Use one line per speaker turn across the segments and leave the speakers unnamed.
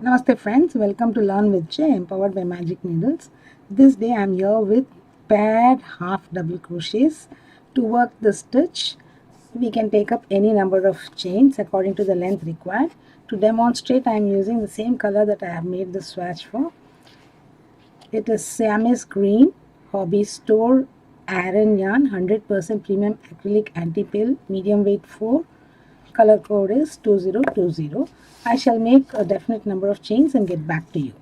Namaste friends, welcome to Learn with Jay, empowered by Magic Needles. This day I am here with paired half double crochets. To work the stitch, we can take up any number of chains according to the length required. To demonstrate, I am using the same color that I have made the swatch for. It is Siamese green, Hobby Store Aran yarn, 100% premium acrylic anti-pill, medium weight 4. Color code is 2020. I shall make a definite number of chains and get back to you.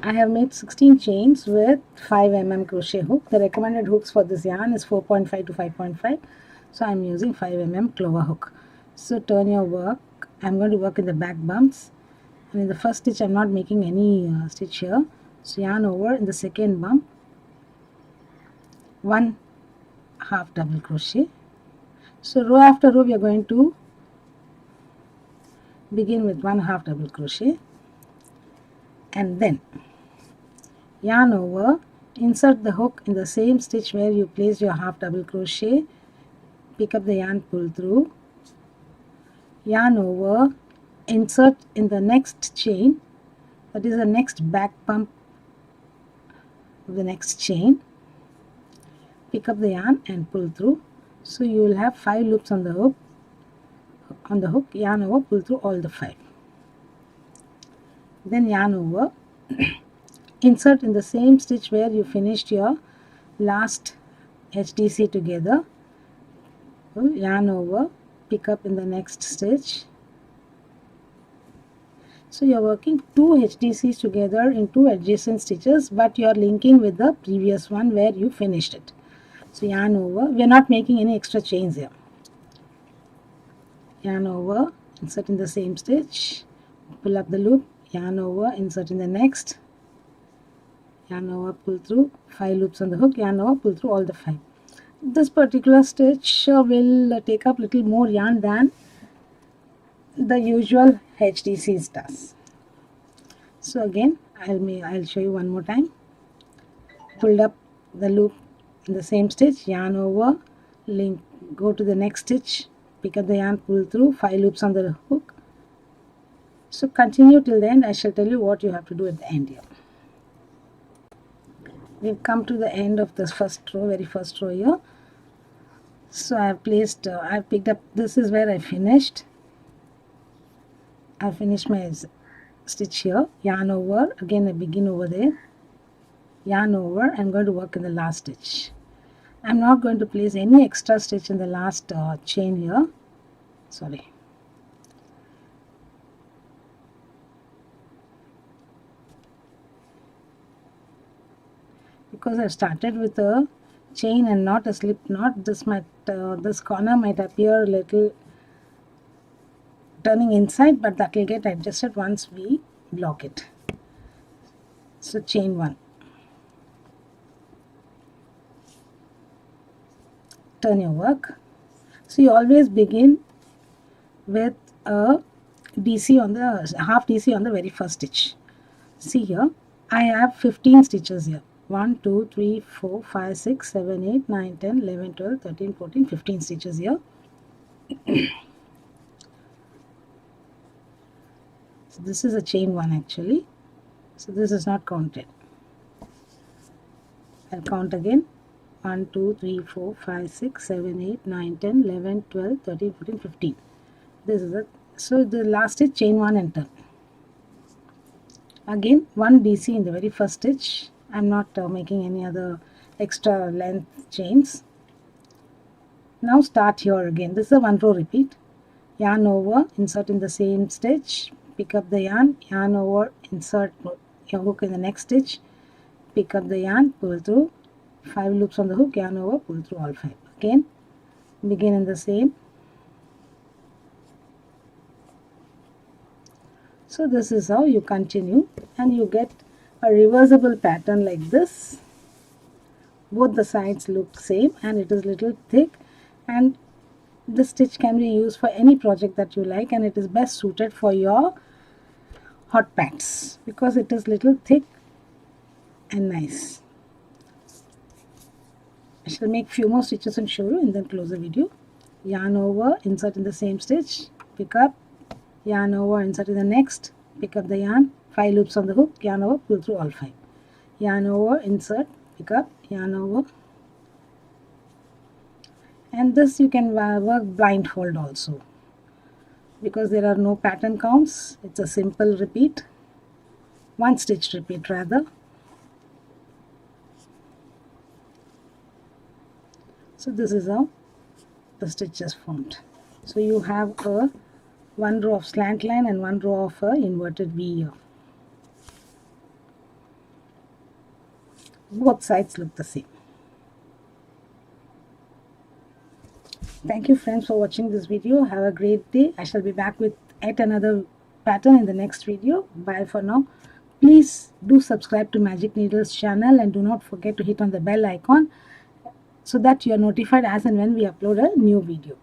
I have made 16 chains with 5 mm crochet hook. The recommended hooks for this yarn is 4.5 to 5.5. So I am using 5 mm clover hook. So turn your work. I am going to work in the back bumps. And in the first stitch I am not making any stitch here. So yarn over in the second bump. 1 half double crochet. So row after row we are going to begin with 1 half double crochet and then yarn over, insert the hook in the same stitch where you placed your half double crochet, pick up the yarn, pull through, yarn over, insert in the next chain, that is the next back bump of the next chain, pick up the yarn and pull through. So you will have 5 loops on the hook, yarn over, pull through all the 5. Then yarn over, insert in the same stitch where you finished your last HDC together, yarn over, pick up in the next stitch. So you are working 2 HDCs together in 2 adjacent stitches, but you are linking with the previous one where you finished it. So yarn over, we are not making any extra chains here. Yarn over, insert in the same stitch, pull up the loop, yarn over, insert in the next, yarn over, pull through, 5 loops on the hook, yarn over, pull through all the 5. This particular stitch will take up little more yarn than the usual HDCs does. So again I'll show you one more time. Pulled up the loop in the same stitch, yarn over, link, go to the next stitch, pick up the yarn, pull through, 5 loops on the hook. So continue till the end. I shall tell you what you have to do at the end here. We've come to the end of this very first row here. So I have placed, I've picked up, this is where I finished. I finished my stitch here, yarn over, again I begin over there, yarn over, I'm going to work in the last stitch. I'm not going to place any extra stitch in the last chain here, sorry. Because I've started with a chain and not a slip knot, this corner might appear a little turning inside, but that will get adjusted once we block it. So chain 1, turn your work. So you always begin with a DC on the half DC on the very first stitch. See here, I have 15 stitches here. 1 2 3 4 5 6 7 8 9 10 11 12 13 14 15 stitches here. So this is a chain 1 actually, so this is not counted. I'll count again. 1 2 3 4 5 6 7 8 9 10 11 12 13 14 15. This is it. So the last is chain 1 and turn. Again 1 DC in the very first stitch. I'm not making any other extra length chains. Now start here again. This is a 1 row repeat. Yarn over, insert in the same stitch, pick up the yarn, yarn over, insert your hook in the next stitch, pick up the yarn, pull through, 5 loops on the hook, yarn over, pull through all 5. Again begin in the same. So this is how you continue and you get a reversible pattern like this. Both the sides look same and it is little thick, and this stitch can be used for any project that you like, and it is best suited for your hot pants because it is little thick and nice. I shall make few more stitches and show you and then close the video. Yarn over, insert in the same stitch, pick up, yarn over, insert in the next, pick up the yarn, 5 loops on the hook, yarn over, pull through all 5, yarn over, insert, pick up, yarn over. And this you can work blindfold also, because there are no pattern counts. It's a simple repeat, one stitch repeat rather. So this is how the stitch is formed. So you have a one row of slant line and one row of inverted V here. Both sides look the same. Thank you friends for watching this video. Have a great day. I shall be back with yet another pattern in the next video. Bye for now. Please do subscribe to Magic Needles channel and do not forget to hit on the bell icon so that you are notified as and when we upload a new video.